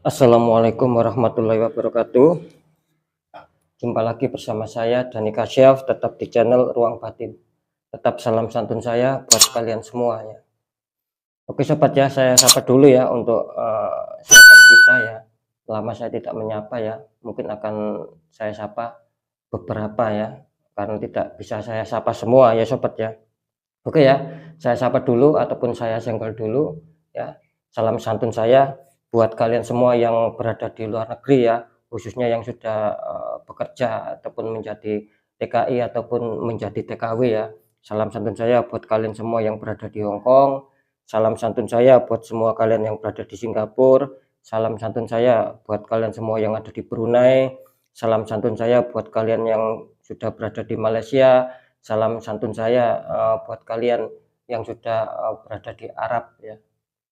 Assalamualaikum warahmatullahi wabarakatuh. Jumpa lagi bersama saya Dani Kasyaf, tetap di channel Ruang Batin. Tetap salam santun saya buat kalian semua ya. Oke sobat ya, saya sapa dulu ya untuk sahabat kita ya. Lama saya tidak menyapa ya, mungkin akan saya sapa beberapa ya, karena tidak bisa saya sapa semua ya sobat ya. Oke ya, saya sapa dulu ataupun saya senggol dulu ya. Salam santun saya buat kalian semua yang berada di luar negeri ya, khususnya yang sudah bekerja ataupun menjadi TKI ataupun menjadi TKW ya. Salam santun saya buat kalian semua yang berada di Hong Kong. Salam santun saya buat semua kalian yang berada di Singapura. Salam santun saya buat kalian semua yang ada di Brunei. Salam santun saya buat kalian yang sudah berada di Malaysia. Salam santun saya buat kalian yang sudah berada di Arab ya.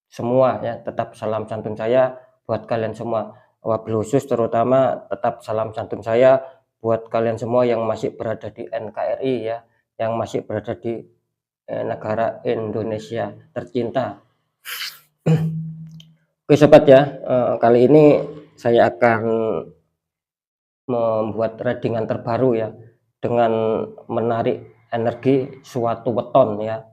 Semua ya, tetap salam santun saya buat kalian semua. Wabil khusus terutama tetap salam santun saya buat kalian semua yang masih berada di NKRI ya, yang masih berada di negara Indonesia tercinta. Oke sobat ya, kali ini saya akan membuat readingan terbaru ya, dengan menarik energi suatu weton ya.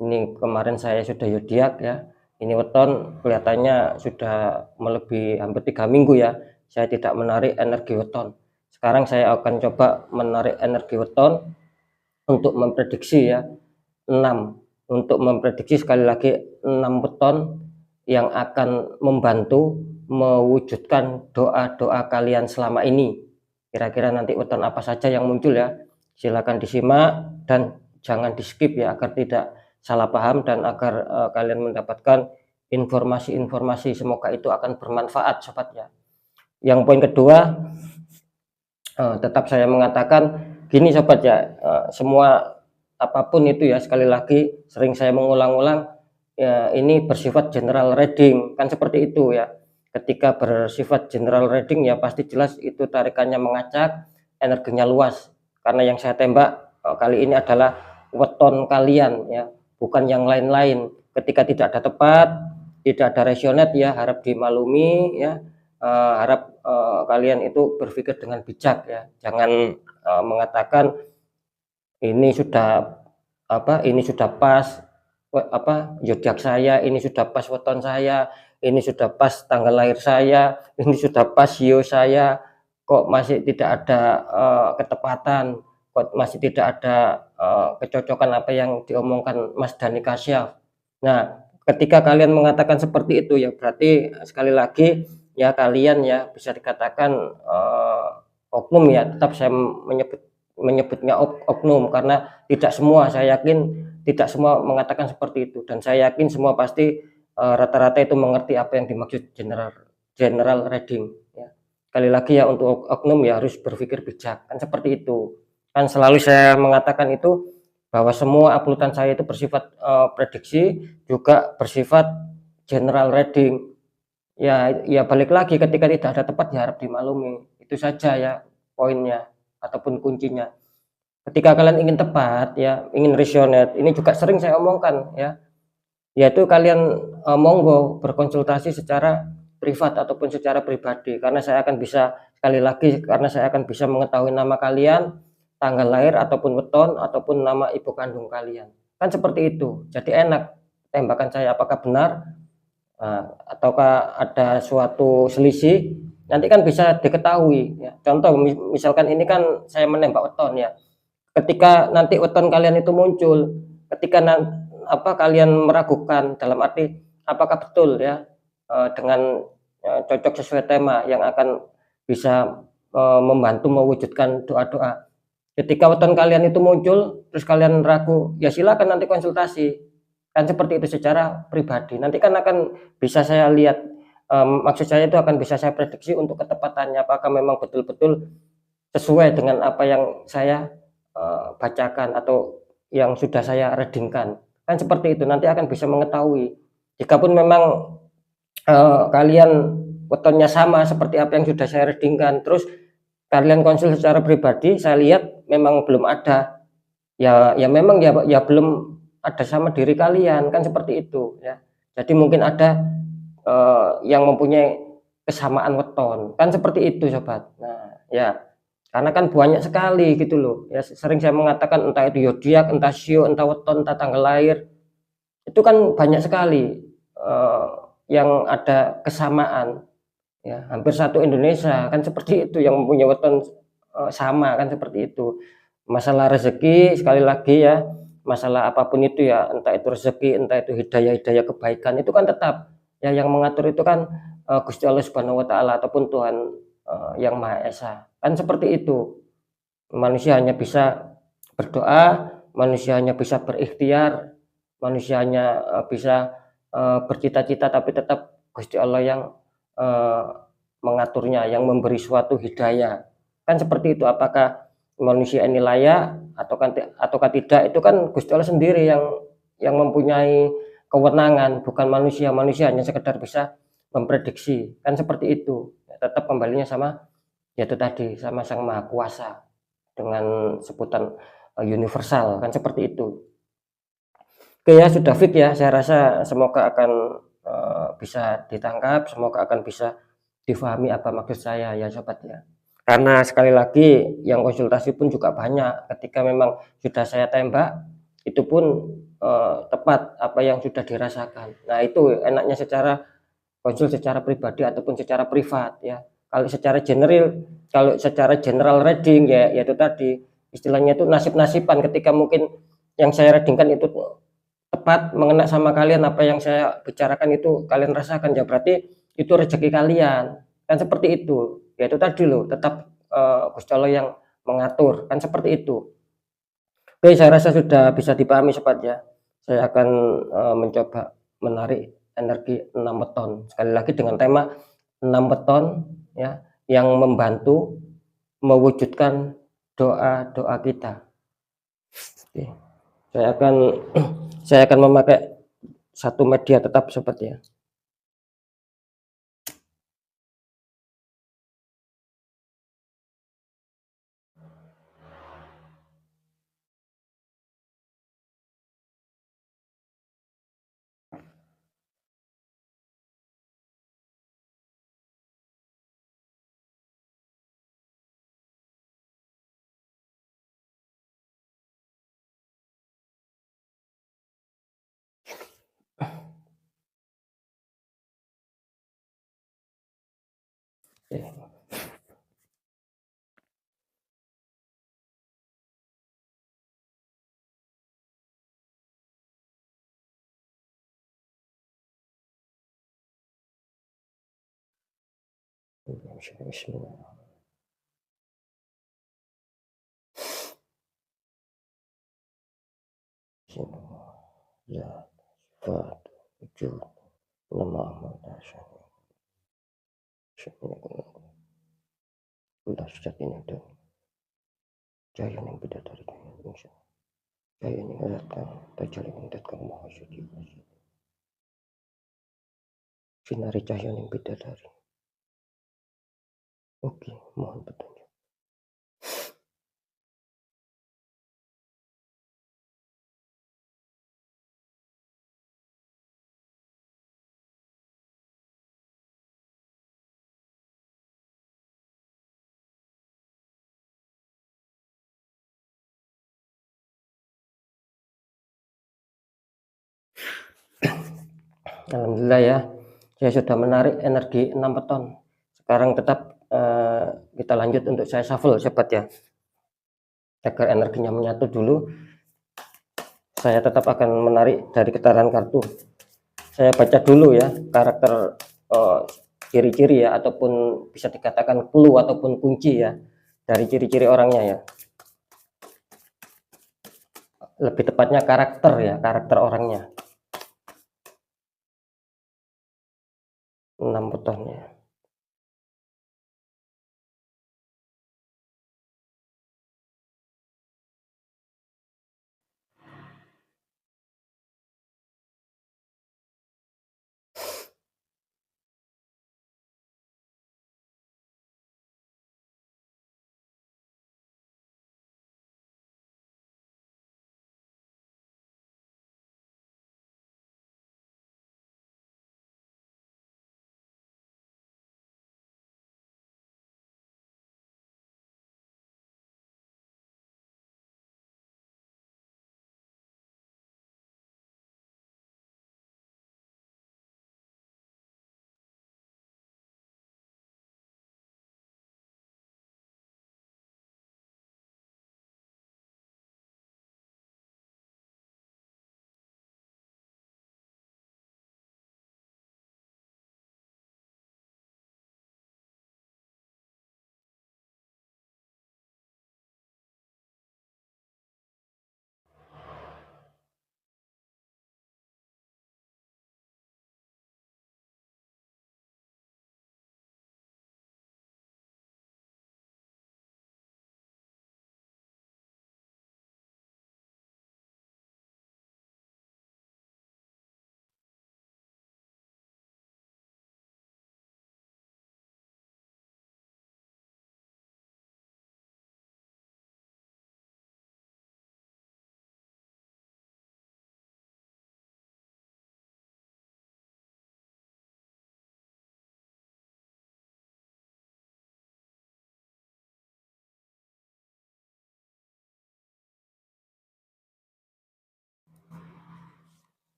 Ini kemarin saya sudah zodiak ya, ini weton kelihatannya sudah melebihi hampir 3 minggu ya saya tidak menarik energi weton. Sekarang saya akan coba menarik energi weton untuk memprediksi ya, 6 untuk memprediksi sekali lagi 6 weton yang akan membantu mewujudkan doa-doa kalian selama ini. Kira-kira nanti weton apa saja yang muncul ya, silakan disimak dan jangan di skip ya, agar tidak salah paham dan agar kalian mendapatkan informasi-informasi, semoga itu akan bermanfaat sobat ya. Yang poin kedua, tetap saya mengatakan gini sobat ya, semua apapun itu ya, sekali lagi sering saya mengulang-ulang ya, ini bersifat general reading kan, seperti itu ya. Ketika bersifat general reading ya pasti jelas itu tarikannya mengacak, energinya luas, karena yang saya tembak kali ini adalah weton kalian ya, bukan yang lain-lain. Ketika tidak ada tepat, tidak ada resonate ya, harap dimaklumi ya. Harap kalian itu berpikir dengan bijak ya, jangan mengatakan ini sudah ini sudah pas zodiak saya, ini sudah pas weton saya, ini sudah pas tanggal lahir saya, ini sudah pas sio saya, kok masih tidak ada ketepatan, kok masih tidak ada kecocokan apa yang diomongkan Mas Dani Kasyaf. Nah, ketika kalian mengatakan seperti itu ya berarti sekali lagi ya kalian ya bisa dikatakan oknum ya, tetap saya menyebutnya oknum karena tidak semua, saya yakin tidak semua mengatakan seperti itu, dan saya yakin semua pasti rata-rata itu mengerti apa yang dimaksud general reading ya. Sekali lagi ya, untuk oknum ya harus berpikir bijak kan, seperti itu kan, selalu saya mengatakan itu bahwa semua uploadan saya itu bersifat prediksi, juga bersifat general reading ya. Balik lagi, ketika tidak ada tepat ya harap dimaklumi, itu saja ya poinnya ataupun kuncinya. Ketika kalian ingin tepat ya, ingin resonate, ini juga sering saya omongkan ya, yaitu kalian monggo berkonsultasi secara privat ataupun secara pribadi, karena saya akan bisa, sekali lagi, karena saya akan bisa mengetahui nama kalian, tanggal lahir ataupun weton ataupun nama ibu kandung kalian kan, seperti itu. Jadi enak tembakan saya apakah benar ataukah ada suatu selisih, nanti kan bisa diketahui ya. Contoh misalkan ini kan saya menembak weton ya, ketika nanti weton kalian itu muncul, ketika kalian meragukan, dalam arti apakah betul ya dengan cocok sesuai tema yang akan bisa membantu mewujudkan doa-doa. Ketika weton kalian itu muncul terus kalian ragu, ya silakan nanti konsultasi kan, seperti itu secara pribadi. Nanti kan akan bisa saya lihat, maksud saya itu akan bisa saya prediksi untuk ketepatannya, apakah memang betul-betul sesuai dengan apa yang saya bacakan atau yang sudah saya readingkan kan, seperti itu. Nanti akan bisa mengetahui, jikapun memang kalian wetonnya sama seperti apa yang sudah saya readingkan, terus kalian konsul secara pribadi, saya lihat memang belum ada ya memang ya belum ada sama diri kalian kan, seperti itu ya. Jadi mungkin ada yang mempunyai kesamaan weton, kan seperti itu sobat. Nah ya, karena kan banyak sekali gitu loh ya, sering saya mengatakan entah itu zodiak, entah sio, entah weton, entah tanggal lahir, itu kan banyak sekali yang ada kesamaan ya, hampir satu Indonesia kan seperti itu yang mempunyai weton sama kan seperti itu. Masalah rezeki sekali lagi ya, masalah apapun itu ya, entah itu rezeki, entah itu hidayah kebaikan, itu kan tetap ya yang mengatur itu kan Gusti Allah Subhanahu wa taala ataupun Tuhan yang Maha Esa. Kan seperti itu. Manusia hanya bisa berdoa, manusia hanya bisa berikhtiar, manusia hanya bisa bercita-cita, tapi tetap Gusti Allah yang mengaturnya, yang memberi suatu hidayah. Kan seperti itu, apakah manusia ini layak ataukah tidak, itu kan Gusti Allah sendiri yang mempunyai kewenangan, bukan manusia. Manusia hanya sekedar bisa memprediksi, kan seperti itu. Tetap kembalinya sama yaitu tadi, sama Sang Maha Kuasa dengan sebutan universal, kan seperti itu. Oke ya, sudah fit ya, saya rasa semoga akan bisa ditangkap, semoga akan bisa difahami apa maksud saya ya sobat ya. Karena sekali lagi yang konsultasi pun juga banyak, ketika memang sudah saya tembak itu pun tepat apa yang sudah dirasakan. Nah itu enaknya secara konsul secara pribadi ataupun secara privat ya. Kalau secara general reading ya yaitu tadi istilahnya itu nasib-nasiban, ketika mungkin yang saya readingkan itu tepat mengena sama kalian, apa yang saya bicarakan itu kalian rasakan, ya berarti itu rezeki kalian, kan seperti itu. Ya itu tadi loh, tetap Gusti Allah yang mengatur, kan seperti itu. Oke, saya rasa sudah bisa dipahami sobat ya. Saya akan mencoba menarik energi 6 weton sekali lagi dengan tema 6 weton ya, yang membantu mewujudkan doa-doa kita. Oke. Saya akan saya akan memakai satu media tetap sobat ya. Oke. Bismillah. Ya, sifat, wujud, lemah, ulah sejak ini dan jaya yang beda dari insya jaya yang datang tajal yang datang mahasudi sinari cahaya yang beda dari. Oke, mohon petunjuk. Alhamdulillah ya, saya sudah menarik energi 6 peton. Sekarang tetap kita lanjut untuk saya shuffle sobat ya, agar energinya menyatu dulu. Saya tetap akan menarik dari getaran kartu. Saya baca dulu ya karakter ciri-ciri ya, ataupun bisa dikatakan clue ataupun kunci ya dari ciri-ciri orangnya ya. Lebih tepatnya karakter ya, karakter orangnya. 6 petonnya.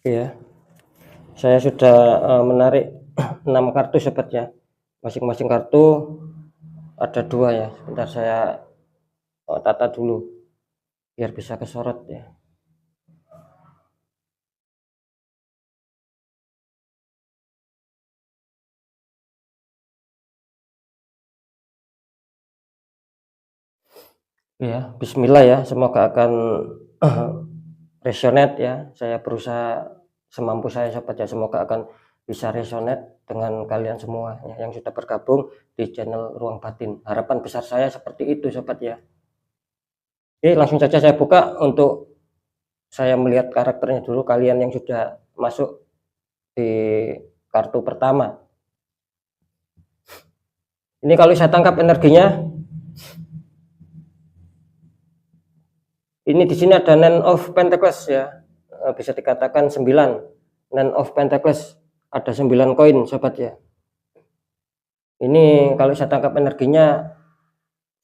Ya, saya sudah menarik 6 kartu sobat ya. Masing-masing kartu ada 2 ya. Sebentar saya tata dulu biar bisa kesorot ya. Ya, bismillah ya, semoga akan resonate ya. Saya berusaha semampu saya sobat ya, semoga akan bisa resonate dengan kalian semua ya, yang sudah bergabung di channel Ruang Batin. Harapan besar saya seperti itu sobat ya. Oke, langsung saja saya buka untuk saya melihat karakternya dulu kalian yang sudah masuk di kartu pertama. Ini kalau saya tangkap energinya, ini di sini ada Nine of Pentacles ya, bisa dikatakan 9. Nine of Pentacles, ada 9 koin sobat ya. Ini kalau saya tangkap energinya,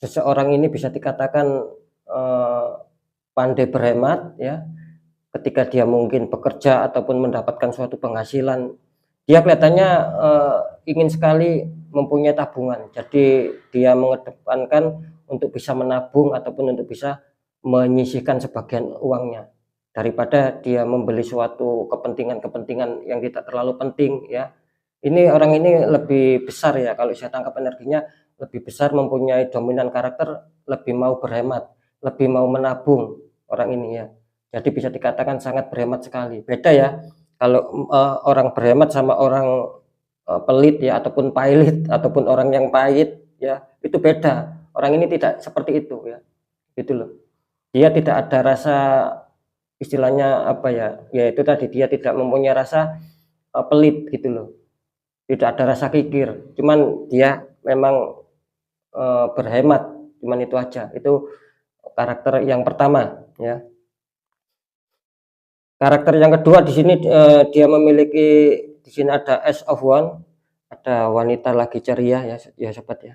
seseorang ini bisa dikatakan pandai berhemat ya. Ketika dia mungkin bekerja ataupun mendapatkan suatu penghasilan, dia kelihatannya ingin sekali mempunyai tabungan. Jadi dia mengedepankan untuk bisa menabung ataupun untuk bisa menyisihkan sebagian uangnya daripada dia membeli suatu kepentingan-kepentingan yang tidak terlalu penting ya. Ini orang ini lebih besar ya, kalau saya tangkap energinya lebih besar, mempunyai dominan karakter, lebih mau berhemat, lebih mau menabung orang ini ya. Jadi bisa dikatakan sangat berhemat sekali. Beda ya kalau orang berhemat sama orang pelit ya, ataupun pailit, ataupun orang yang pahit ya, itu beda. Orang ini tidak seperti itu ya, gitu loh. Dia tidak ada rasa, istilahnya apa ya, yaitu tadi dia tidak mempunyai rasa pelit gitu loh, tidak ada rasa kikir, cuman dia memang berhemat, cuman itu aja. Itu karakter yang pertama ya. Karakter yang kedua di sini dia memiliki, di sini ada Ace of Wand, ada wanita lagi ceria ya, ya sobat ya.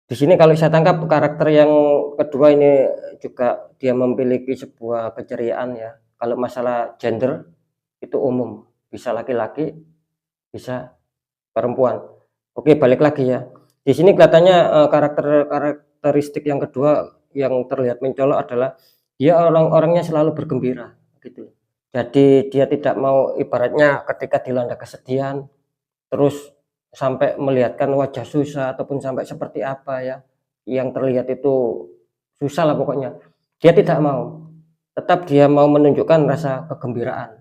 Di sini kalau saya tangkap karakter yang kedua ini juga dia memiliki sebuah keceriaan ya. Kalau masalah gender itu umum, bisa laki-laki, bisa perempuan. Oke, balik lagi ya. Di sini kelihatannya karakteristik yang kedua yang terlihat mencolok adalah dia orang-orangnya selalu bergembira gitu. Jadi dia tidak mau, ibaratnya ketika dilanda kesedihan terus sampai melihatkan wajah susah ataupun sampai seperti apa ya, yang terlihat itu susah lah pokoknya. Dia tidak mau. Tetap dia mau menunjukkan rasa kegembiraan.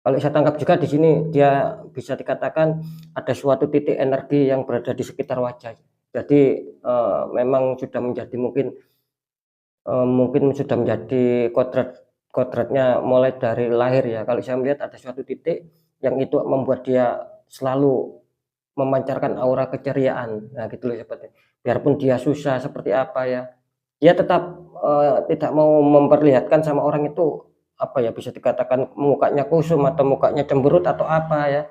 Kalau saya tangkap juga di sini dia bisa dikatakan ada suatu titik energi yang berada di sekitar wajah. Jadi memang sudah menjadi mungkin sudah menjadi kodratnya mulai dari lahir ya. Kalau saya melihat ada suatu titik yang itu membuat dia selalu memancarkan aura keceriaan. Nah, gitu loh seperti. Biarpun dia susah seperti apa ya, dia tetap tidak mau memperlihatkan sama orang itu, apa ya, bisa dikatakan mukanya kusum atau mukanya cemberut atau apa ya.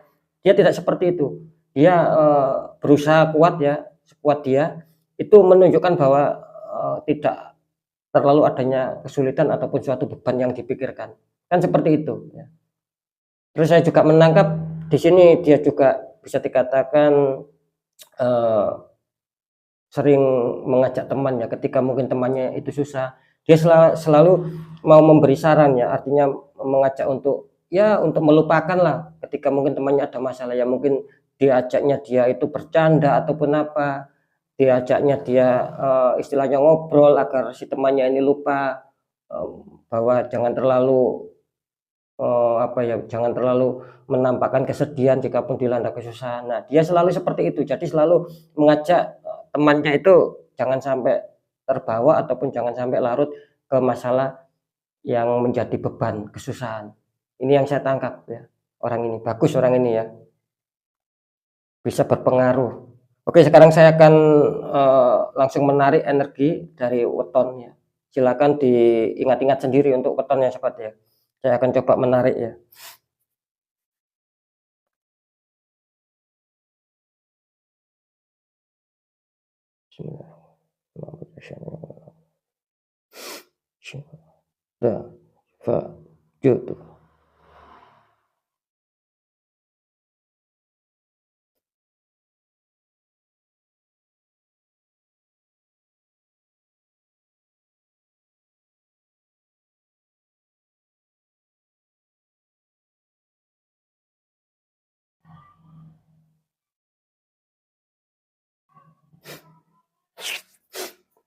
Dia tidak seperti itu. Dia berusaha kuat ya, sekuat dia itu menunjukkan bahwa tidak terlalu adanya kesulitan ataupun suatu beban yang dipikirkan. Kan seperti itu ya. Terus saya juga menangkap di sini dia juga bisa dikatakan eh, sering mengajak temannya ketika mungkin temannya itu susah, dia selalu mau memberi saran ya, artinya mengajak untuk ya untuk melupakan lah ketika mungkin temannya ada masalah ya, mungkin diajaknya dia itu bercanda ataupun apa, diajaknya dia istilahnya ngobrol agar si temannya ini lupa, eh, bahwa jangan terlalu apa ya, jangan terlalu menampakkan kesedihan jikapun dilanda kesusahan. Nah, dia selalu seperti itu. Jadi selalu mengajak temannya itu jangan sampai terbawa ataupun jangan sampai larut ke masalah yang menjadi beban, kesusahan. Ini yang saya tangkap ya. Orang ini bagus, orang ini ya. Bisa berpengaruh. Oke, sekarang saya akan langsung menarik energi dari wetonnya. Silakan diingat-ingat sendiri untuk wetonnya sobat ya. Saya akan coba menarik ya. The Gitu.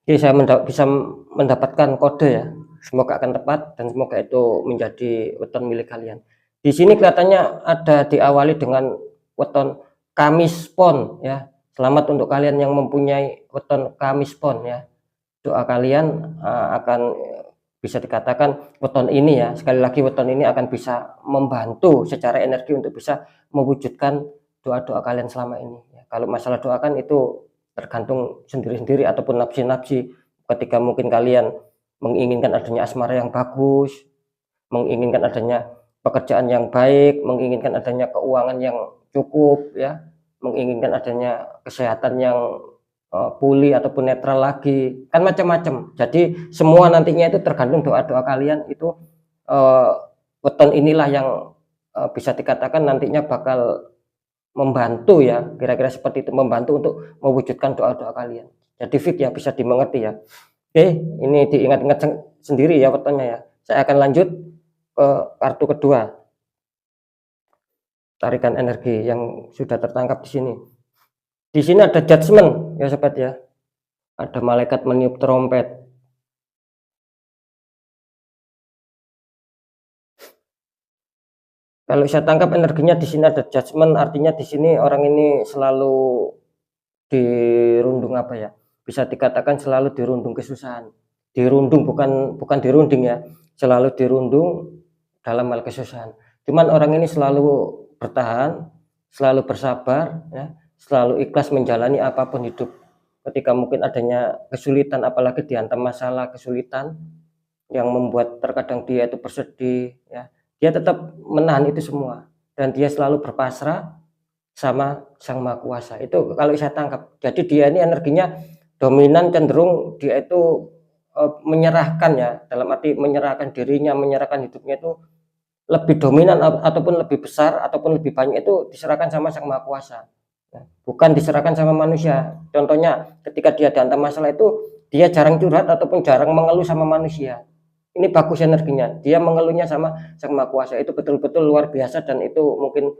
Jadi saya bisa mendapatkan kode ya. Semoga akan tepat dan semoga itu menjadi weton milik kalian. Di sini kelihatannya ada diawali dengan weton Kamis Pon ya. Selamat untuk kalian yang mempunyai weton Kamis Pon ya. Doa kalian akan bisa dikatakan weton ini ya, sekali lagi weton ini akan bisa membantu secara energi untuk bisa mewujudkan doa-doa kalian selama ini ya. Kalau masalah doa kan itu tergantung sendiri-sendiri ataupun nafsi-nafsi. Ketika mungkin kalian menginginkan adanya asmara yang bagus, menginginkan adanya pekerjaan yang baik, menginginkan adanya keuangan yang cukup ya, menginginkan adanya kesehatan yang pulih ataupun netral lagi, kan macam-macam. Jadi semua nantinya itu tergantung doa-doa kalian itu. Weton inilah yang bisa dikatakan nantinya bakal membantu ya, kira-kira seperti itu, membantu untuk mewujudkan doa-doa kalian. Jadi fik ya, bisa dimengerti ya. Oke, ini diingat-ingat sendiri ya wetonnya ya. Saya akan lanjut ke kartu kedua. Tarikan energi yang sudah tertangkap di sini. Di sini ada judgment ya sobat ya. Ada malaikat meniup trompet. Kalau saya tangkap energinya di sini ada judgment, artinya di sini orang ini selalu dirundung apa ya? Bisa dikatakan selalu dirundung kesusahan. Dirundung bukan dirunding ya, selalu dirundung dalam hal kesusahan. Cuman orang ini selalu bertahan, selalu bersabar ya, selalu ikhlas menjalani apapun hidup. Ketika mungkin adanya kesulitan, apalagi dihantam masalah kesulitan yang membuat terkadang dia itu bersedih ya, dia tetap menahan itu semua dan dia selalu berpasrah sama Sang Maha Kuasa. Itu kalau saya tangkap. Jadi dia ini energinya dominan, cenderung dia itu menyerahkan ya, dalam arti menyerahkan dirinya, menyerahkan hidupnya itu lebih dominan ataupun lebih besar ataupun lebih banyak itu diserahkan sama Sang Maha Kuasa. Bukan diserahkan sama manusia. Contohnya ketika dia dihantam masalah itu dia jarang curhat ataupun jarang mengeluh sama manusia. Ini bagus energinya. Dia mengeluhnya sama Sang Maha Kuasa. Itu betul-betul luar biasa dan itu mungkin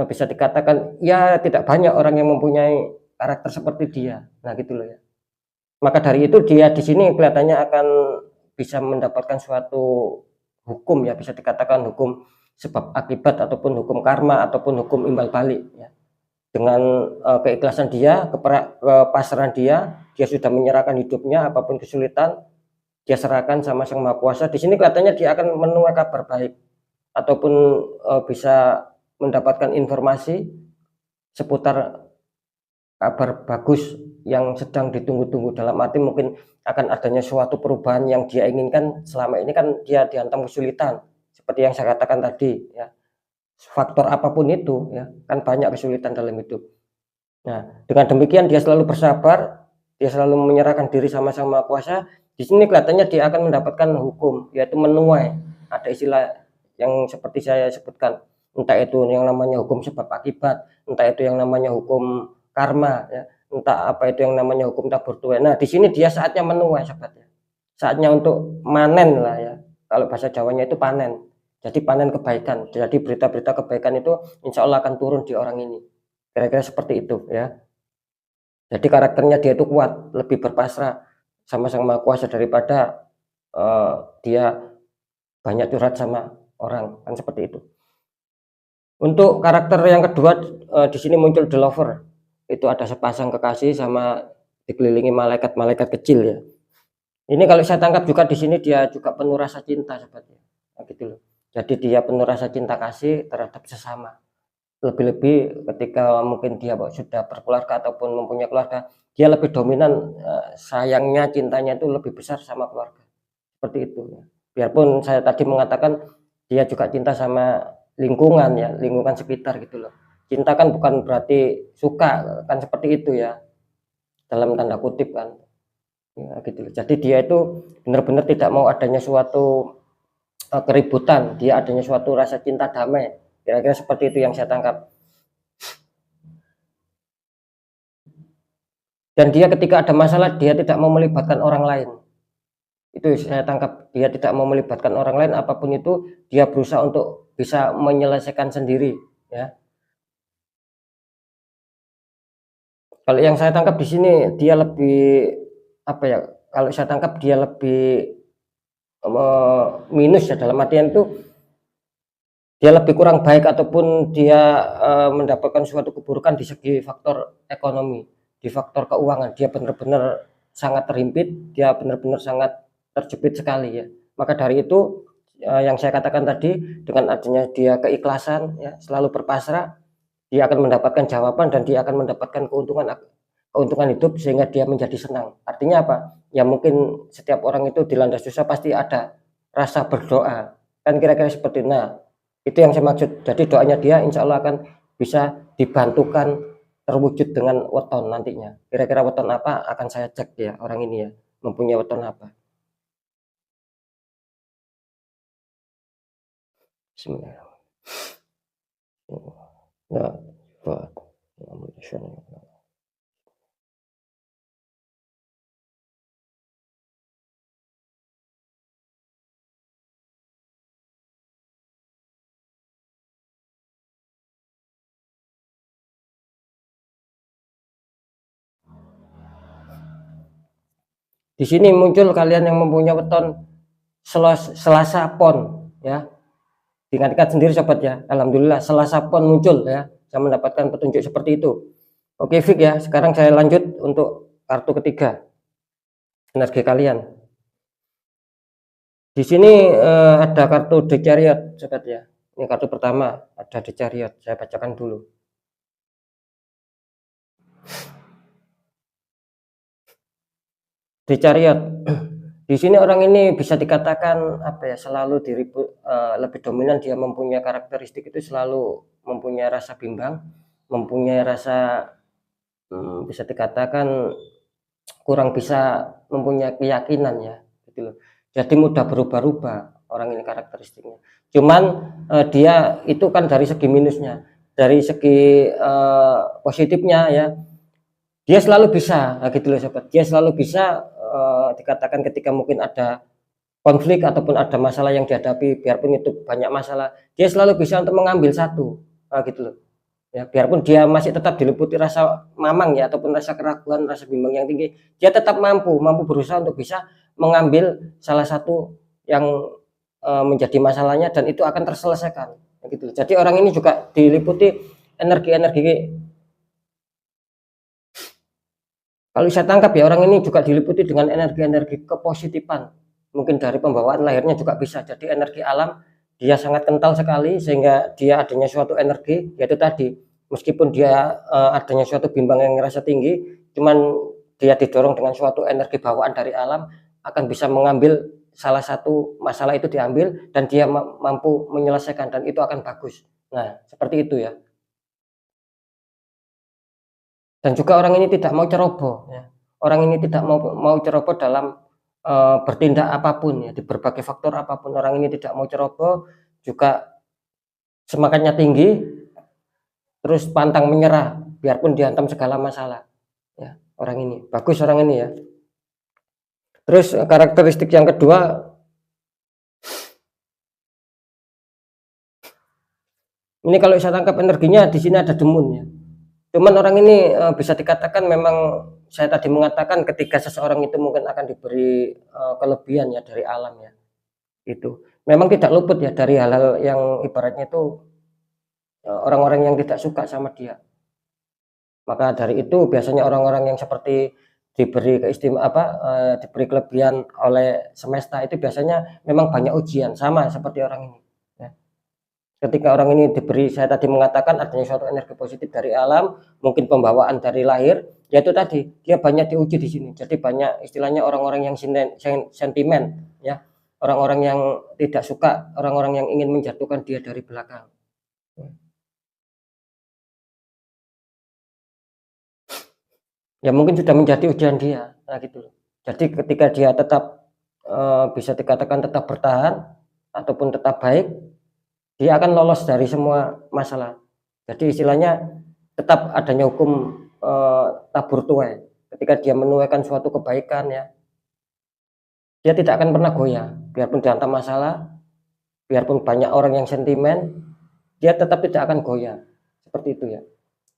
bisa dikatakan ya tidak banyak orang yang mempunyai karakter seperti dia. Nah gitu loh ya. Maka dari itu dia di sini kelihatannya akan bisa mendapatkan suatu hukum ya, bisa dikatakan hukum sebab akibat ataupun hukum karma ataupun hukum imbal balik ya. Dengan keikhlasan dia, kepasrahan dia sudah menyerahkan hidupnya, apapun kesulitan dia serahkan sama Sang Maha Kuasa. Di sini kelihatannya dia akan menuai kabar baik ataupun bisa mendapatkan informasi seputar kabar bagus yang sedang ditunggu-tunggu, dalam arti mungkin akan adanya suatu perubahan yang dia inginkan. Selama ini kan dia dihantam kesulitan seperti yang saya katakan tadi ya, faktor apapun itu ya, kan banyak kesulitan dalam hidup. Nah dengan demikian dia selalu bersabar, dia selalu menyerahkan diri sama Sang Maha Kuasa. Di sini kelihatannya dia akan mendapatkan hukum, yaitu menuai. Ada istilah yang seperti saya sebutkan, entah itu yang namanya hukum sebab akibat, entah itu yang namanya hukum karma ya, entah apa itu yang namanya hukum tabur tuai. Nah di sini dia saatnya menuai sahabatnya, saatnya untuk manen lah ya, kalau bahasa Jawanya itu panen. Jadi panen kebaikan, jadi berita-berita kebaikan itu insya Allah akan turun di orang ini, kira-kira seperti itu ya. Jadi karakternya dia itu kuat, lebih berpasrah sama Sang Maha Kuasa daripada dia banyak curhat sama orang, kan seperti itu. Untuk karakter yang kedua di sini muncul the lover. Itu ada sepasang kekasih sama dikelilingi malaikat-malaikat kecil ya. Ini kalau saya tangkap juga di sini dia juga penuh rasa cinta seperti nah, gitu loh. Jadi dia penuh rasa cinta kasih terhadap sesama. Lebih-lebih ketika mungkin dia sudah berkeluarga ataupun mempunyai keluarga, dia lebih dominan sayangnya, cintanya itu lebih besar sama keluarga. Seperti itu ya. Biarpun saya tadi mengatakan dia juga cinta sama lingkungan ya, lingkungan sekitar gitu loh. Cinta kan bukan berarti suka, kan seperti itu ya, dalam tanda kutip kan ya, gitu loh. Jadi dia itu benar-benar tidak mau adanya suatu keributan, dia adanya suatu rasa cinta damai. Kira-kira seperti itu yang saya tangkap. Dan dia ketika ada masalah, dia tidak mau melibatkan orang lain. Itu saya tangkap, dia tidak mau melibatkan orang lain, apapun itu dia berusaha untuk bisa menyelesaikan sendiri, ya. Kalau yang saya tangkap di sini dia lebih apa ya? Kalau saya tangkap dia lebih minus ya, dalam artian itu dia lebih kurang baik ataupun dia mendapatkan suatu keburukan di segi faktor ekonomi, di faktor keuangan. Dia benar-benar sangat terhimpit, dia benar-benar sangat terjepit sekali ya. Maka dari itu yang saya katakan tadi, dengan adanya dia keikhlasan ya, selalu berpasrah, dia akan mendapatkan jawaban dan dia akan mendapatkan keuntungan hidup sehingga dia menjadi senang. Artinya apa? Ya mungkin setiap orang itu dilanda susah pasti ada rasa berdoa. Kan kira-kira seperti itu. Nah, itu yang saya maksud. Jadi doanya dia insya Allah akan bisa dibantukan terwujud dengan weton nantinya. Kira-kira weton apa akan saya cek ya orang ini ya, mempunyai weton apa. Bismillahirrahmanirrahim. Di sini muncul kalian yang mempunyai weton Selasa Pon ya. Diingat-ingat sendiri sobat ya. Alhamdulillah Selasa Pon muncul ya. Saya mendapatkan petunjuk seperti itu. Oke Fik ya, sekarang saya lanjut untuk kartu ketiga. Energi kalian. Di sini ada kartu The Chariot sobat ya. Ini kartu pertama, ada The Chariot. Saya bacakan dulu. The Chariot. Di sini orang ini bisa dikatakan apa ya, selalu lebih dominan, dia mempunyai karakteristik itu selalu mempunyai rasa bimbang, mempunyai rasa bisa dikatakan kurang bisa mempunyai keyakinan ya, gitu loh. Jadi mudah berubah-ubah orang ini karakteristiknya. Cuman dia itu kan dari segi minusnya, dari segi positifnya ya, dia selalu bisa, nah gitu loh sobat. Dia selalu bisa dikatakan ketika mungkin ada konflik ataupun ada masalah yang dihadapi, biarpun itu banyak masalah, dia selalu bisa untuk mengambil satu, nah gitu loh. Ya, biarpun dia masih tetap diliputi rasa mamang ya ataupun rasa keraguan, rasa bimbang yang tinggi, dia tetap mampu berusaha untuk bisa mengambil salah satu yang menjadi masalahnya dan itu akan terselesaikan, gitu. Jadi orang ini juga diliputi energi-energi. Kalau saya tangkap ya, orang ini juga diliputi dengan energi-energi kepositifan. Mungkin dari pembawaan lahirnya juga bisa. Jadi energi alam dia sangat kental sekali sehingga dia adanya suatu energi, yaitu tadi meskipun dia adanya suatu bimbang yang ngerasa tinggi, cuman dia didorong dengan suatu energi bawaan dari alam, akan bisa mengambil salah satu masalah itu diambil dan dia mampu menyelesaikan dan itu akan bagus. Nah, seperti itu ya. Dan juga orang ini tidak mau ceroboh ya. Orang ini tidak mau ceroboh dalam bertindak apapun ya, di berbagai faktor apapun orang ini tidak mau ceroboh, juga semangatnya tinggi, terus pantang menyerah biarpun dihantam segala masalah ya. Orang ini bagus, orang ini ya. Terus karakteristik yang kedua, ini kalau saya tangkap energinya di sini ada demun ya. Cuman orang ini bisa dikatakan memang saya tadi mengatakan ketika seseorang itu mungkin akan diberi kelebihan ya dari alam ya. Itu memang tidak luput ya dari hal-hal yang ibaratnya itu orang-orang yang tidak suka sama dia. Maka dari itu biasanya orang-orang yang seperti diberi diberi kelebihan oleh semesta itu biasanya memang banyak ujian, sama seperti orang ini ya. Ketika orang ini diberi, saya tadi mengatakan adanya suatu energi positif dari alam, mungkin pembawaan dari lahir, yaitu tadi dia banyak diuji di sini. Jadi banyak istilahnya orang-orang yang sentimen ya, orang-orang yang tidak suka, orang-orang yang ingin menjatuhkan dia dari belakang. Ya mungkin sudah menjadi ujian dia, nah gitu. Jadi ketika dia tetap bisa dikatakan tetap bertahan, ataupun tetap baik, dia akan lolos dari semua masalah. Jadi istilahnya tetap adanya hukum tabur tuai. Ketika dia menuaikan suatu kebaikan ya, dia tidak akan pernah goyah, biarpun dihantam masalah, biarpun banyak orang yang sentimen, dia tetap tidak akan goyah. Seperti itu ya.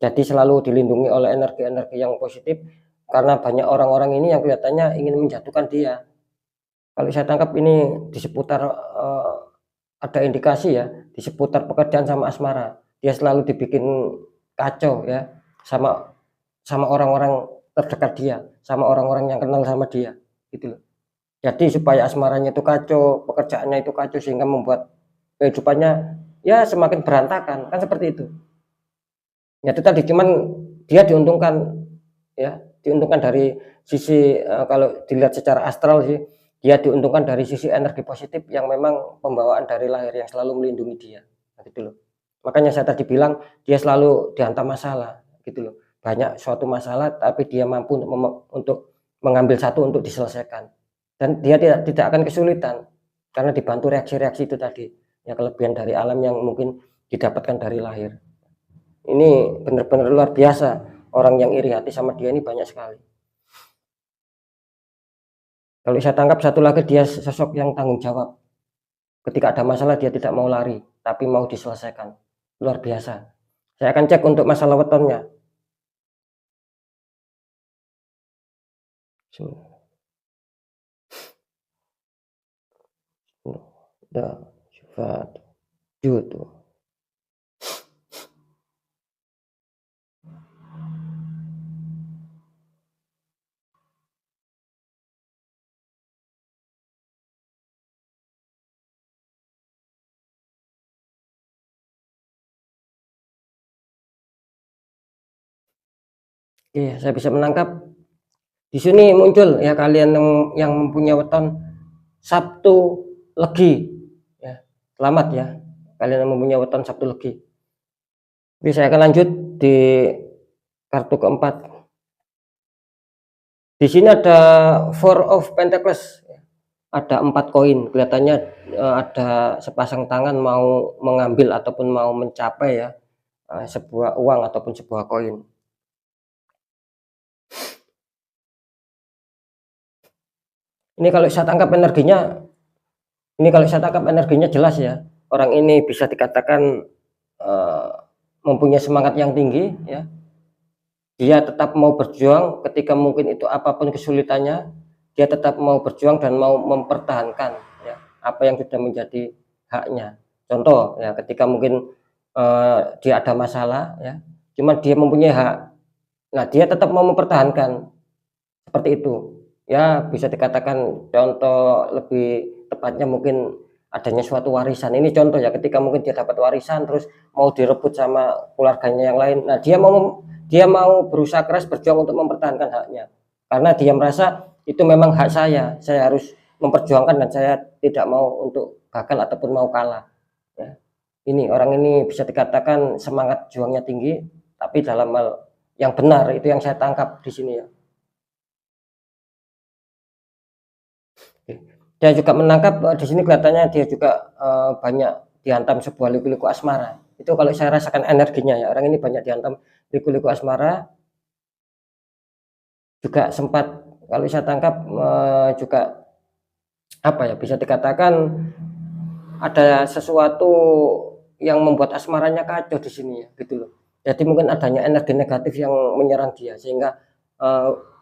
Jadi selalu dilindungi oleh energi-energi yang positif, karena banyak orang-orang ini yang kelihatannya ingin menjatuhkan dia. Kalau saya tangkap ini di seputar ada indikasi ya, di seputar pekerjaan sama asmara. Dia selalu dibikin kacau ya sama orang-orang terdekat dia, sama orang-orang yang kenal sama dia, gitu loh. Jadi supaya asmaranya itu kacau, pekerjaannya itu kacau, sehingga membuat kehidupannya ya semakin berantakan, kan seperti itu. Ya itu tadi, cuman dia diuntungkan dari sisi kalau dilihat secara astral sih, dia diuntungkan dari sisi energi positif yang memang pembawaan dari lahir yang selalu melindungi dia, gitu loh. Makanya saya tadi bilang dia selalu dihantam masalah, gitu loh. Banyak suatu masalah, tapi dia mampu untuk mengambil satu untuk diselesaikan, dan dia tidak akan kesulitan karena dibantu reaksi-reaksi itu tadi, ya kelebihan dari alam yang mungkin didapatkan dari lahir. Ini benar-benar luar biasa, orang yang iri hati sama dia ini banyak sekali. Kalau saya tangkap satu lagi, dia sosok yang tanggung jawab. Ketika ada masalah dia tidak mau lari, tapi mau diselesaikan. Luar biasa. Saya akan cek untuk masalah wetonnya. Dah, sifat jutu. Oke, saya bisa menangkap di sini muncul ya kalian yang mempunyai weton Sabtu Legi ya. Selamat ya kalian yang mempunyai weton Sabtu Legi. Oke, saya akan lanjut di kartu keempat. Di sini ada Four of Pentacles, ada 4 koin. Kelihatannya ada sepasang tangan mau mengambil ataupun mau mencapai ya sebuah uang ataupun sebuah koin. Ini kalau saya tangkap energinya, jelas ya. Orang ini bisa dikatakan mempunyai semangat yang tinggi ya. Dia tetap mau berjuang ketika mungkin itu apapun kesulitannya, dia tetap mau berjuang dan mau mempertahankan ya apa yang sudah menjadi haknya. Contoh ya, ketika mungkin dia ada masalah ya, cuma dia mempunyai hak, nah dia tetap mau mempertahankan, seperti itu ya. Bisa dikatakan contoh lebih tepatnya mungkin adanya suatu warisan. Ini contoh ya, ketika mungkin dia dapat warisan terus mau direbut sama keluarganya yang lain, nah dia mau berusaha keras berjuang untuk mempertahankan haknya, karena dia merasa itu memang hak saya harus memperjuangkan dan saya tidak mau untuk gagal ataupun mau kalah ya. Ini orang ini bisa dikatakan semangat juangnya tinggi, tapi dalam hal yang benar, itu yang saya tangkap di sini ya. Dia juga menangkap di sini kelihatannya dia juga banyak dihantam sebuah liku-liku asmara. Itu kalau saya rasakan energinya ya, orang ini banyak dihantam liku-liku asmara. Juga sempat kalau saya tangkap juga apa ya, bisa dikatakan ada sesuatu yang membuat asmaranya kacau di sini ya, gitu loh. Jadi mungkin adanya energi negatif yang menyerang dia sehingga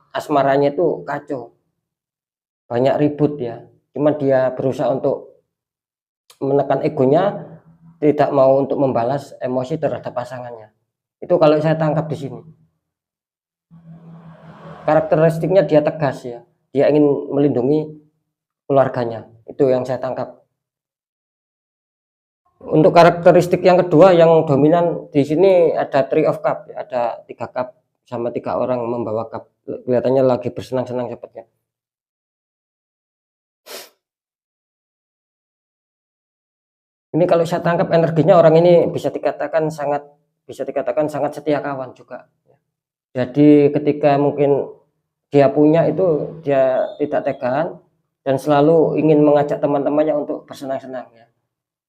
asmaranya itu kacau, banyak ribut ya. Cuma dia berusaha untuk menekan egonya, tidak mau untuk membalas emosi terhadap pasangannya. Itu kalau saya tangkap di sini. Karakteristiknya dia tegas ya, dia ingin melindungi keluarganya, itu yang saya tangkap. Untuk karakteristik yang kedua yang dominan di sini ada Three of Cup, ada 3 cup sama 3 orang membawa cup, kelihatannya lagi bersenang-senang sepertinya. Ini kalau saya tangkap energinya, orang ini bisa dikatakan sangat setia kawan juga. Jadi ketika mungkin dia punya itu, dia tidak tegaan, dan selalu ingin mengajak teman-temannya untuk bersenang-senang ya.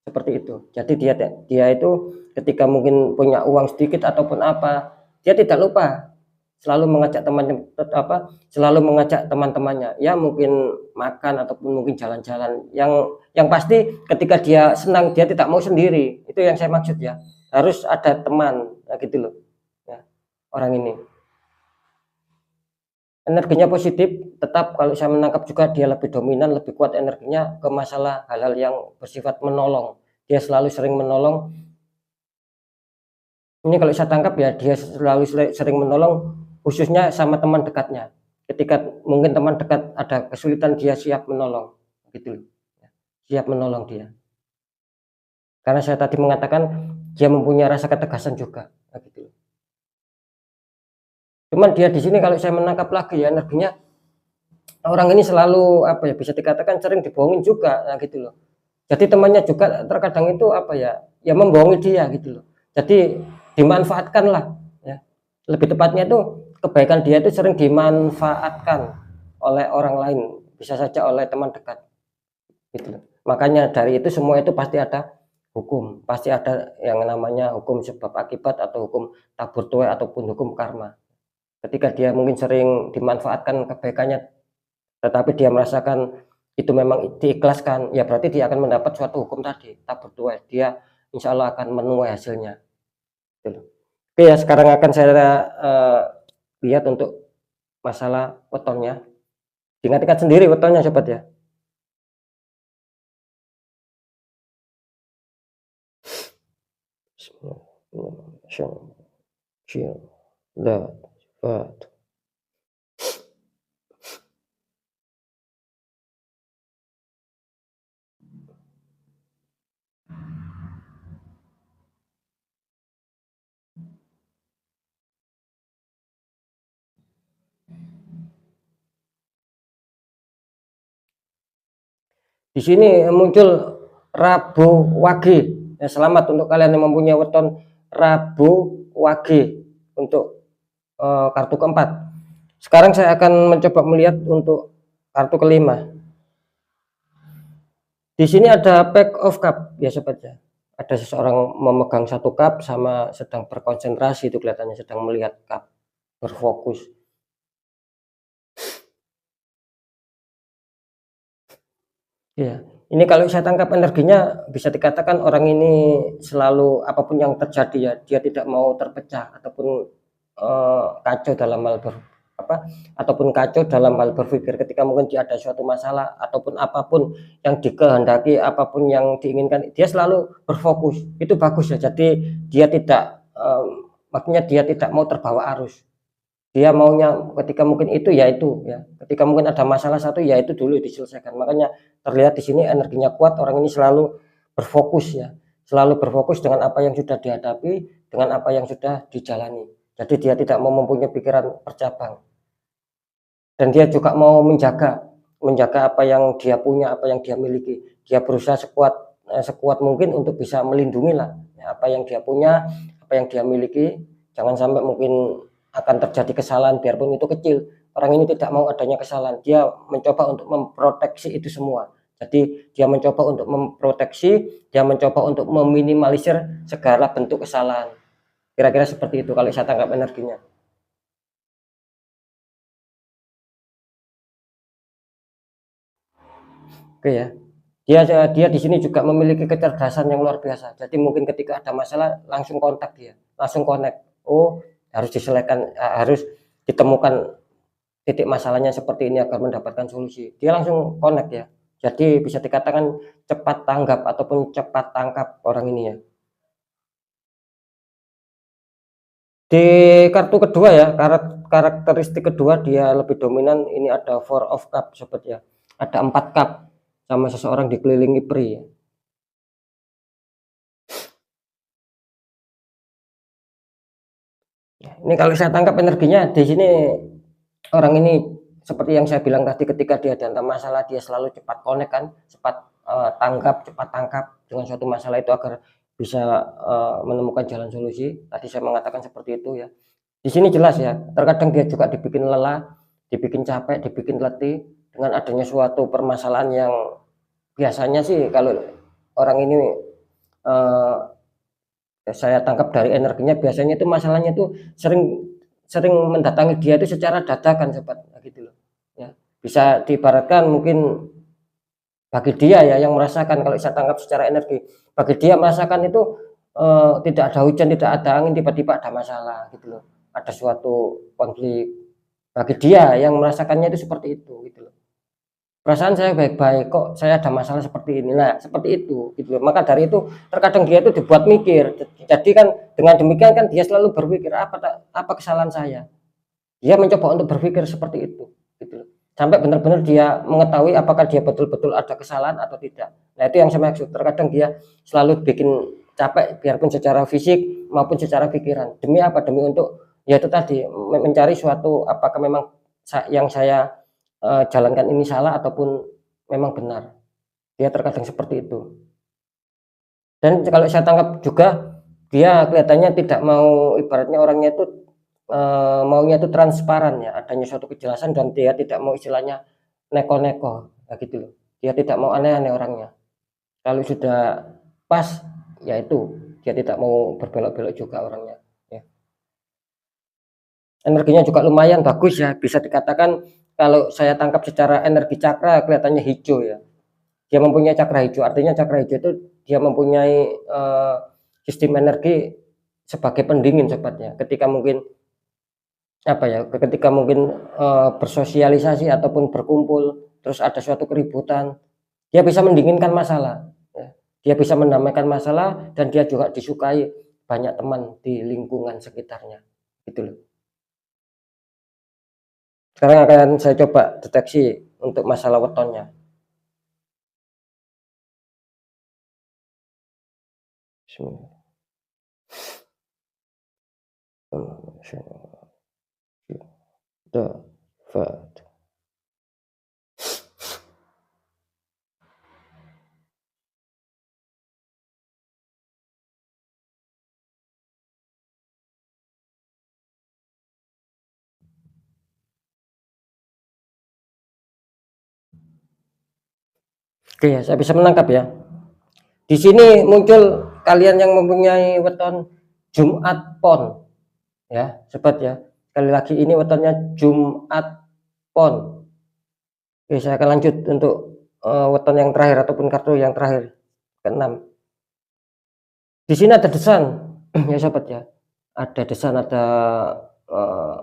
Seperti itu. Jadi dia itu ketika mungkin punya uang sedikit ataupun apa, dia tidak lupa selalu mengajak selalu mengajak teman-temannya ya, mungkin makan ataupun mungkin jalan-jalan, yang pasti ketika dia senang dia tidak mau sendiri. Itu yang saya maksud ya, harus ada teman ya, gitu loh ya, orang ini energinya positif. Tetap kalau saya menangkap juga dia lebih dominan, lebih kuat energinya ke masalah hal-hal yang bersifat menolong. Dia selalu sering menolong. Ini kalau saya tangkap ya, dia selalu sering menolong, khususnya sama teman dekatnya. Ketika mungkin teman dekat ada kesulitan, dia siap menolong, gitu. Siap menolong dia. Karena saya tadi mengatakan dia mempunyai rasa ketegasan juga, gitu. Cuman dia di sini kalau saya menangkap lagi ya, energinya orang ini selalu apa ya, bisa dikatakan sering dibohongin juga, gitu loh. Jadi temannya juga terkadang itu apa ya, ya membohongi dia gitu loh. Jadi dimanfaatkan lah ya. Lebih tepatnya itu kebaikan dia itu sering dimanfaatkan oleh orang lain, bisa saja oleh teman dekat gitu loh. Makanya dari itu semua itu pasti ada hukum, pasti ada yang namanya hukum sebab akibat atau hukum tabur tuai ataupun hukum karma. Ketika dia mungkin sering dimanfaatkan kebaikannya, tetapi dia merasakan itu memang diikhlaskan, ya berarti dia akan mendapat suatu hukum tadi, tabur tuai. Dia insya Allah akan menuai hasilnya. Oke ya, sekarang akan saya lihat untuk masalah wetonnya. Diingat-ingat sendiri wetonnya sobat ya. Di sini muncul Rabu Wage. Ya, selamat untuk kalian yang mempunyai weton Rabu Wage untuk kartu keempat. Sekarang saya akan mencoba melihat untuk kartu kelima. Di sini ada pack of cup ya sobat ya. Ada seseorang memegang satu cup sama sedang berkonsentrasi, itu kelihatannya sedang melihat cup, berfokus. Ya, ini kalau saya tangkap energinya bisa dikatakan orang ini selalu apapun yang terjadi ya, dia tidak mau terpecah ataupun kacau dalam hal ataupun kacau dalam hal berpikir. Ketika mungkin dia ada suatu masalah ataupun apapun yang dikehendaki, apapun yang diinginkan, dia selalu berfokus. Itu bagus ya. Jadi dia tidak maksudnya dia tidak mau terbawa arus. Dia maunya ketika mungkin itu ya itu ya, ketika mungkin ada masalah satu ya itu dulu diselesaikan. Makanya terlihat di sini energinya kuat, orang ini selalu berfokus ya, selalu berfokus dengan apa yang sudah dihadapi, dengan apa yang sudah dijalani. Jadi dia tidak mau mempunyai pikiran bercabang, dan dia juga mau menjaga apa yang dia punya, apa yang dia miliki. Dia berusaha sekuat mungkin untuk bisa melindungi lah ya, apa yang dia punya, apa yang dia miliki. Jangan sampai mungkin akan terjadi kesalahan biarpun itu kecil. Orang ini tidak mau adanya kesalahan, dia mencoba untuk memproteksi itu semua. Jadi dia mencoba untuk memproteksi, dia mencoba untuk meminimalisir segala bentuk kesalahan. Kira-kira seperti itu kalau saya tangkap energinya. Oke ya. Dia di sini juga memiliki kecerdasan yang luar biasa. Jadi mungkin ketika ada masalah langsung kontak dia, langsung connect. Oh, harus diselesaikan, harus ditemukan titik masalahnya seperti ini agar mendapatkan solusi. Dia langsung connect ya. Jadi bisa dikatakan cepat tanggap ataupun cepat tangkap orang ini ya. Di kartu kedua ya, karakteristik kedua dia lebih dominan. Ini ada Four of Cup sobat ya. Ada 4 cup sama seseorang dikelilingi peri ya. Ini kalau saya tangkap energinya di sini, orang ini seperti yang saya bilang tadi, ketika dia ada masalah dia selalu cepat connect kan, cepat cepat tangkap dengan suatu masalah itu agar bisa menemukan jalan solusi. Tadi saya mengatakan seperti itu ya. Di sini jelas ya, terkadang dia juga dibikin lelah, dibikin capek, dibikin letih, dengan adanya suatu permasalahan yang biasanya sih kalau orang ini saya tangkap dari energinya, biasanya itu masalahnya itu sering sering mendatangi dia itu secara dadakan sobat, gitu loh ya. Bisa diibaratkan mungkin bagi dia ya yang merasakan, kalau saya tangkap secara energi, bagi dia merasakan itu tidak ada hujan, tidak ada angin, tiba-tiba ada masalah gitu loh, ada suatu konflik. Bagi dia yang merasakannya itu seperti itu gitu loh. Perasaan saya baik-baik, kok saya ada masalah seperti ini. Nah, seperti itu gitu loh. Maka dari itu terkadang dia itu dibuat mikir. Jadi kan dengan demikian kan dia selalu berpikir apa kesalahan saya. Dia mencoba untuk berpikir seperti itu gitu loh. Sampai benar-benar dia mengetahui apakah dia betul-betul ada kesalahan atau tidak. Nah, itu yang saya maksud. Terkadang dia selalu bikin capek biarpun secara fisik maupun secara pikiran. Demi apa? Demi untuk ya itu tadi mencari suatu apakah memang yang saya jalankan ini salah ataupun memang benar. Dia terkadang seperti itu. Dan kalau saya tangkap juga dia kelihatannya tidak mau, ibaratnya orangnya itu maunya itu transparan ya, adanya suatu kejelasan, dan dia tidak mau istilahnya neko-neko ya gitu loh. Dia tidak mau aneh-aneh orangnya. Kalau sudah pas ya itu dia tidak mau berbelok-belok juga orangnya ya. Energinya juga lumayan bagus ya, bisa dikatakan kalau saya tangkap secara energi cakra kelihatannya hijau ya. Dia mempunyai cakra hijau, artinya cakra hijau itu dia mempunyai sistem energi sebagai pendingin sobatnya. Ketika mungkin apa ya, ketika mungkin bersosialisasi ataupun berkumpul terus ada suatu keributan, dia bisa mendinginkan masalah ya. Dia bisa mendamaikan masalah dan dia juga disukai banyak teman di lingkungan sekitarnya gitu loh. Sekarang akan saya coba deteksi untuk masalah wetonnya. Oke ya, saya bisa menangkap ya. Di sini muncul kalian yang mempunyai weton Jumat Pon ya, sobat ya. Sekali lagi ini wetonnya Jumat Pon. Oke, saya akan lanjut untuk weton yang terakhir ataupun kartu yang terakhir ke-6. Di sini ada desan ya sobat ya. Ada desan, ada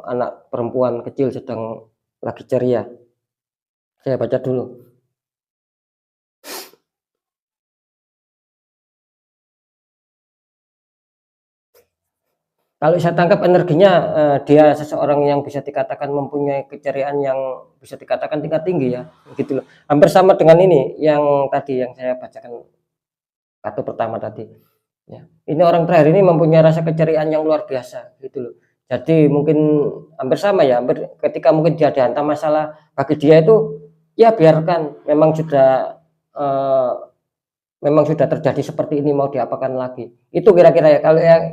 anak perempuan kecil sedang lagi ceria. Saya baca dulu. Kalau saya tangkap energinya dia seseorang yang bisa dikatakan mempunyai keceriaan yang bisa dikatakan tingkat tinggi ya, gitu loh. Hampir sama dengan ini yang tadi yang saya bacakan kartu pertama tadi. Ya. Ini orang terakhir ini mempunyai rasa keceriaan yang luar biasa, gitu loh. Jadi mungkin hampir sama ya, hampir ketika mungkin dia dihantam masalah, bagi dia itu ya biarkan, memang sudah terjadi seperti ini, mau diapakan lagi. Itu kira-kira ya,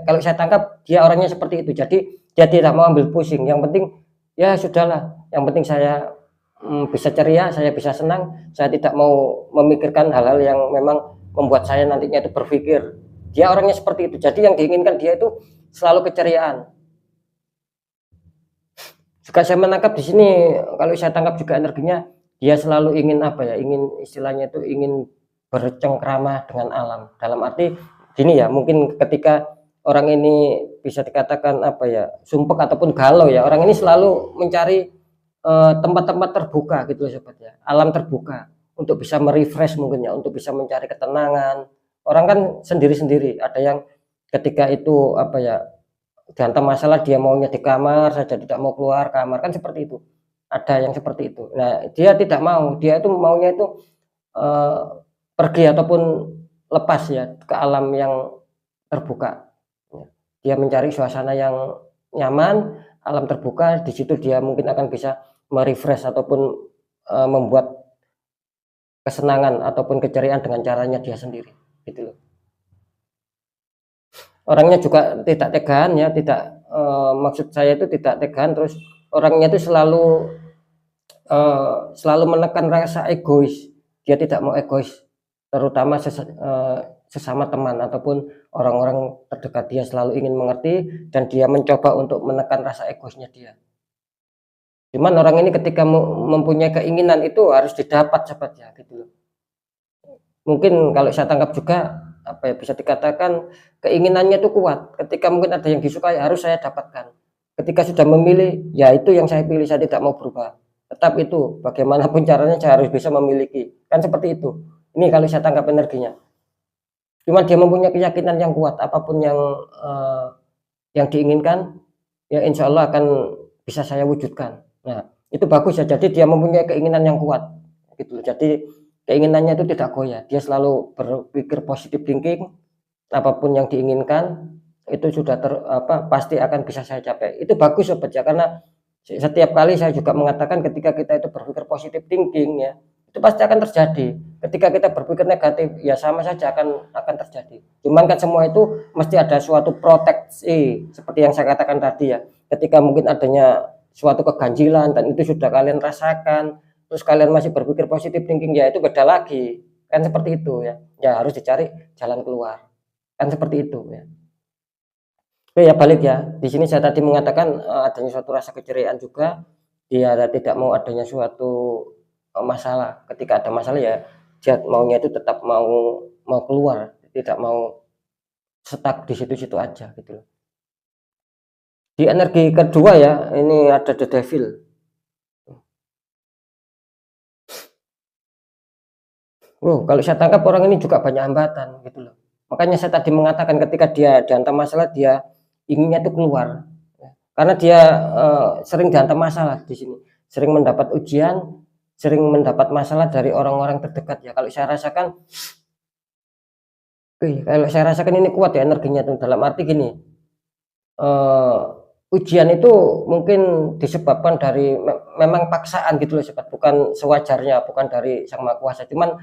kalau saya tangkap dia orangnya seperti itu. Jadi dia tidak mau ambil pusing, yang penting ya sudahlah, yang penting saya bisa ceria, saya bisa senang, saya tidak mau memikirkan hal-hal yang memang membuat saya nantinya itu berpikir. Dia orangnya seperti itu. Jadi yang diinginkan dia itu selalu keceriaan. Juga saya menangkap di sini, kalau saya tangkap juga energinya, dia selalu ingin apa ya, ingin istilahnya itu ingin bercengkrama dengan alam. Dalam arti gini ya, mungkin ketika orang ini bisa dikatakan apa ya, sumpek ataupun galau ya, orang ini selalu mencari tempat-tempat terbuka gitu loh sobat ya, alam terbuka untuk bisa merefresh mungkin ya, untuk bisa mencari ketenangan. Orang kan sendiri-sendiri, ada yang ketika itu apa ya, dihantam masalah dia maunya di kamar saja, tidak mau keluar kamar, kan seperti itu. Ada yang seperti itu. Nah, dia tidak mau, dia itu maunya itu eh, pergi ataupun lepas ya ke alam yang terbuka. Dia mencari suasana yang nyaman, alam terbuka, di situ dia mungkin akan bisa merefresh ataupun membuat kesenangan ataupun keceriaan dengan caranya dia sendiri, gitu loh. Orangnya juga tidak tegaan ya, tidak maksud saya itu tidak tegaan, terus orangnya itu selalu selalu menekan rasa egois. Dia tidak mau egois, terutama sesama teman ataupun orang-orang terdekat. Dia selalu ingin mengerti dan dia mencoba untuk menekan rasa egoisnya dia. Cuman orang ini ketika mempunyai keinginan itu harus didapat sahabatnya gitu loh. Mungkin kalau saya tangkap juga apa ya, bisa dikatakan keinginannya itu kuat. Ketika mungkin ada yang disukai harus saya dapatkan. Ketika sudah memilih, ya itu yang saya pilih, saya tidak mau berubah. Tetap itu, bagaimanapun caranya saya harus bisa memiliki. Kan seperti itu. Ini kalau saya tangkap energinya. Cuma dia mempunyai keyakinan yang kuat, apapun yang diinginkan, ya insya Allah akan bisa saya wujudkan. Nah, itu bagus ya. Jadi dia mempunyai keinginan yang kuat, gitu. Jadi keinginannya itu tidak goyah. Dia selalu berpikir positif thinking. Apapun yang diinginkan itu sudah pasti akan bisa saya capai. Itu bagus sobat ya, karena setiap kali saya juga mengatakan ketika kita itu berpikir positif thinking ya, itu pasti akan terjadi. Ketika kita berpikir negatif ya sama saja akan terjadi. Cuman kan semua itu mesti ada suatu proteksi seperti yang saya katakan tadi ya. Ketika mungkin adanya suatu keganjilan dan itu sudah kalian rasakan, terus kalian masih berpikir positif thinking, ya itu beda lagi. Kan seperti itu ya. Ya harus dicari jalan keluar. Kan seperti itu ya. Oke ya, balik ya. Di sini saya tadi mengatakan adanya suatu rasa keceriaan juga. Dia tidak mau adanya suatu masalah. Ketika ada masalah ya dia maunya itu tetap mau keluar, tidak mau stuck di situ-situ aja gitu loh. Di energi kedua ya, ini ada the devil. Kalau saya tangkap orang ini juga banyak hambatan gitu loh. Makanya saya tadi mengatakan ketika dia dihantam masalah, dia inginnya itu keluar. Karena dia sering dihantam masalah di sini, sering mendapat ujian, sering mendapat masalah dari orang-orang terdekat ya. Kalau saya rasakan ini kuat ya energinya tuh, dalam arti gini, ujian itu mungkin disebabkan dari memang paksaan gitu loh sobat, bukan sewajarnya, bukan dari Sang Maha Kuasa, cuman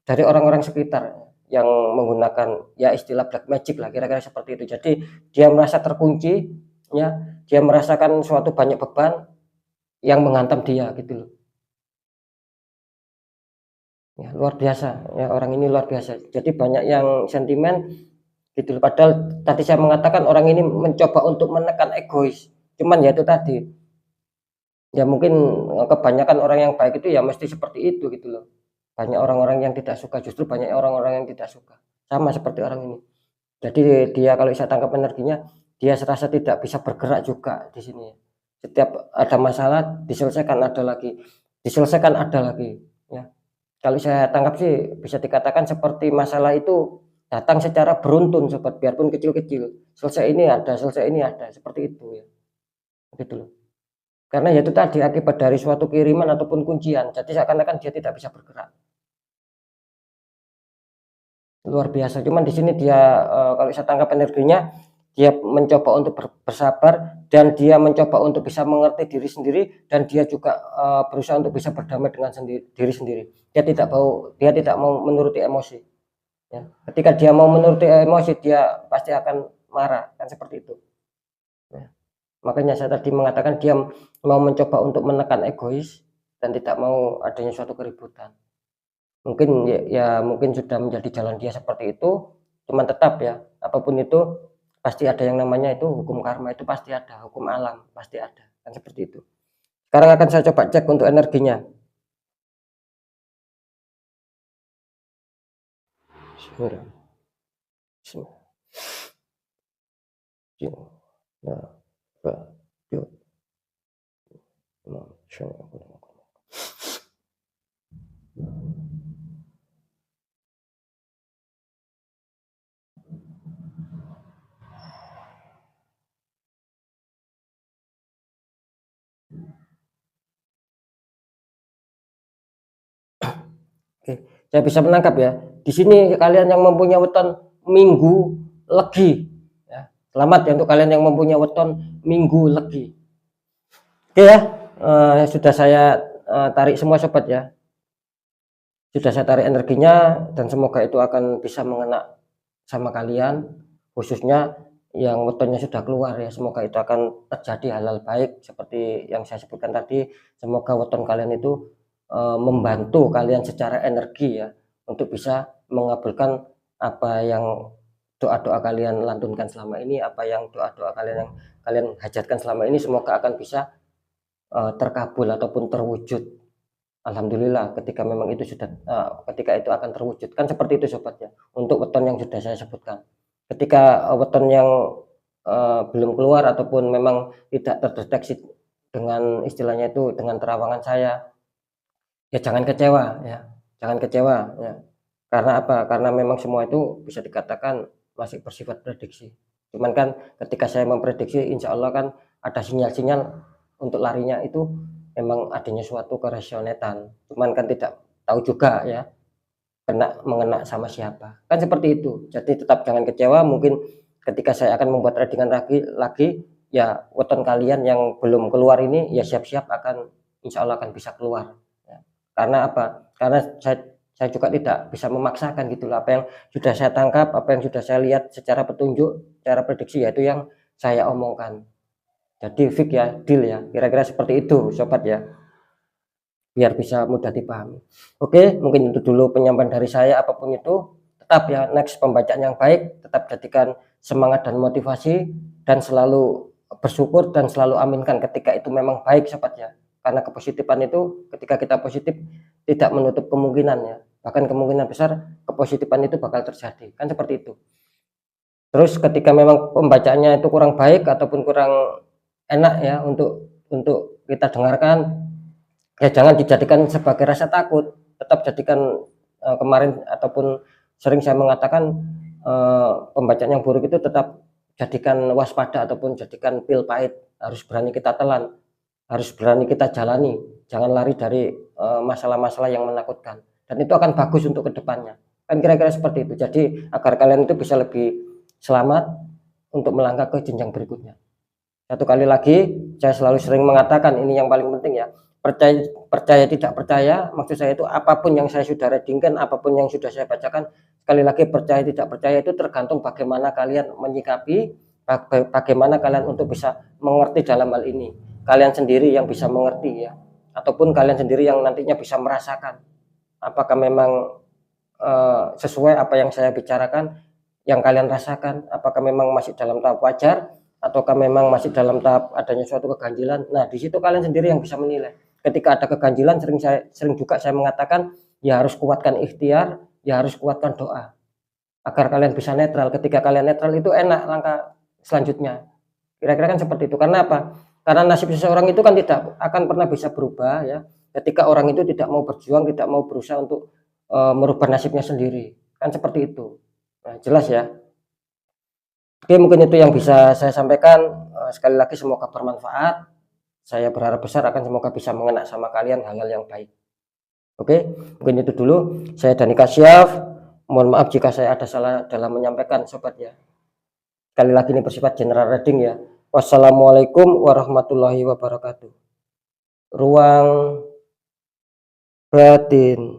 dari orang-orang sekitar yang menggunakan ya istilah black magic lah, kira-kira seperti itu. Jadi dia merasa terkunci ya, dia merasakan suatu banyak beban yang menghantam dia gitu loh. Ya, luar biasa ya, orang ini luar biasa. Jadi banyak yang sentimen gitu loh. Padahal tadi saya mengatakan orang ini mencoba untuk menekan egois. Cuman ya itu tadi. Ya mungkin kebanyakan orang yang baik itu ya mesti seperti itu gitu loh. Banyak orang-orang yang tidak suka, justru banyak orang-orang yang tidak suka. Sama seperti orang ini. Jadi dia kalau saya tangkap energinya, dia serasa tidak bisa bergerak juga di sini. Setiap ada masalah diselesaikan ada lagi, diselesaikan ada lagi. Ya. Kalau saya tangkap sih bisa dikatakan seperti masalah itu datang secara beruntun sobat, biarpun kecil-kecil. Selesai ini ada, seperti itu ya. Gitu loh. Karena ya itu tadi akibat dari suatu kiriman ataupun kuncian. Jadi seakan-akan dia tidak bisa bergerak. Luar biasa. Cuman di sini dia kalau saya tangkap energinya, dia mencoba untuk bersabar dan dia mencoba untuk bisa mengerti diri sendiri, dan dia juga berusaha untuk bisa berdamai dengan diri sendiri. Dia tidak mau menuruti emosi. Ya. Ketika dia mau menuruti emosi, dia pasti akan marah, kan seperti itu. Ya. Makanya saya tadi mengatakan dia mau mencoba untuk menekan egois dan tidak mau adanya suatu keributan. Mungkin ya mungkin sudah menjadi jalan dia seperti itu, cuman tetap ya, apapun itu pasti ada yang namanya itu hukum karma, itu pasti ada, hukum alam pasti ada, kan seperti itu. Sekarang akan saya coba cek untuk energinya. Oke, saya bisa menangkap ya. Di sini kalian yang mempunyai weton minggu legi, ya. Selamat ya untuk kalian yang mempunyai weton minggu legi. Oke ya, sudah saya tarik semua sobat ya. Sudah saya tarik energinya dan semoga itu akan bisa mengena sama kalian, khususnya yang wetonnya sudah keluar ya, semoga itu akan terjadi hal-hal baik seperti yang saya sebutkan tadi. Semoga weton kalian itu membantu kalian secara energi ya, untuk bisa mengabulkan apa yang doa-doa kalian lantunkan selama ini, apa yang doa-doa kalian yang kalian hajatkan selama ini, semoga akan bisa terkabul ataupun terwujud. Alhamdulillah ketika memang itu sudah ketika itu akan terwujud, kan seperti itu sobat ya, untuk weton yang sudah saya sebutkan. Ketika weton yang belum keluar ataupun memang tidak terdeteksi dengan istilahnya itu dengan terawangan saya, ya jangan kecewa ya, jangan kecewa ya. Karena apa? Karena memang semua itu bisa dikatakan masih bersifat prediksi. Cuman kan ketika saya memprediksi, insya Allah kan ada sinyal-sinyal untuk larinya itu memang adanya suatu keresyonetan. Cuman kan tidak tahu juga ya, mengena sama siapa. Kan seperti itu. Jadi tetap jangan kecewa. Mungkin ketika saya akan membuat tradingan lagi ya, weton kalian yang belum keluar ini ya siap-siap akan insya Allah akan bisa keluar. Ya. Karena apa? Karena saya juga tidak bisa memaksakan gitu loh. Apa yang sudah saya tangkap, apa yang sudah saya lihat secara petunjuk, secara prediksi, yaitu yang saya omongkan. Jadi fix ya, deal ya. Kira-kira seperti itu sobat ya, biar bisa mudah dipahami. Oke, mungkin itu dulu penyampaian dari saya. Apapun itu, tetap ya next pembacaan yang baik, tetap jadikan semangat dan motivasi, dan selalu bersyukur dan selalu aminkan ketika itu memang baik sobat ya. Karena kepositifan itu ketika kita positif tidak menutup kemungkinan ya, bahkan kemungkinan besar kepositifan itu bakal terjadi, kan seperti itu. Terus ketika memang pembacaannya itu kurang baik ataupun kurang enak ya untuk kita dengarkan, ya jangan dijadikan sebagai rasa takut, tetap jadikan kemarin ataupun sering saya mengatakan pembacaan yang buruk itu tetap jadikan waspada ataupun jadikan pil pahit, harus berani kita telan, harus berani kita jalani, jangan lari dari masalah-masalah yang menakutkan, dan itu akan bagus untuk kedepannya, kan kira-kira seperti itu. Jadi agar kalian itu bisa lebih selamat untuk melangkah ke jenjang berikutnya. Satu kali lagi, saya selalu sering mengatakan ini yang paling penting ya, percaya tidak percaya, maksud saya itu apapun yang saya sudah readingkan, apapun yang sudah saya bacakan, sekali lagi percaya tidak percaya itu tergantung bagaimana kalian menyikapi, bagaimana kalian untuk bisa mengerti dalam hal ini. Kalian sendiri yang bisa mengerti ya, ataupun kalian sendiri yang nantinya bisa merasakan apakah memang sesuai apa yang saya bicarakan, yang kalian rasakan, apakah memang masih dalam tahap wajar ataukah memang masih dalam tahap adanya suatu keganjilan. Nah, di situ kalian sendiri yang bisa menilai. Ketika ada keganjilan, sering juga saya mengatakan ya harus kuatkan ikhtiar, ya harus kuatkan doa agar kalian bisa netral. Ketika kalian netral itu enak langkah selanjutnya. Kira-kira kan seperti itu. Karena apa? Karena nasib seseorang itu kan tidak akan pernah bisa berubah ya, ketika orang itu tidak mau berjuang, tidak mau berusaha untuk merubah nasibnya sendiri. Kan seperti itu. Nah, jelas ya. Oke, mungkin itu yang bisa saya sampaikan. Sekali lagi semoga bermanfaat. Saya berharap besar akan semoga bisa mengena sama kalian hal-hal yang baik. Oke, mungkin itu dulu. Saya Dani Kasyaf. Mohon maaf jika saya ada salah dalam menyampaikan sobat ya. Sekali lagi ini bersifat general reading ya. Wassalamualaikum warahmatullahi wabarakatuh. Ruang batin.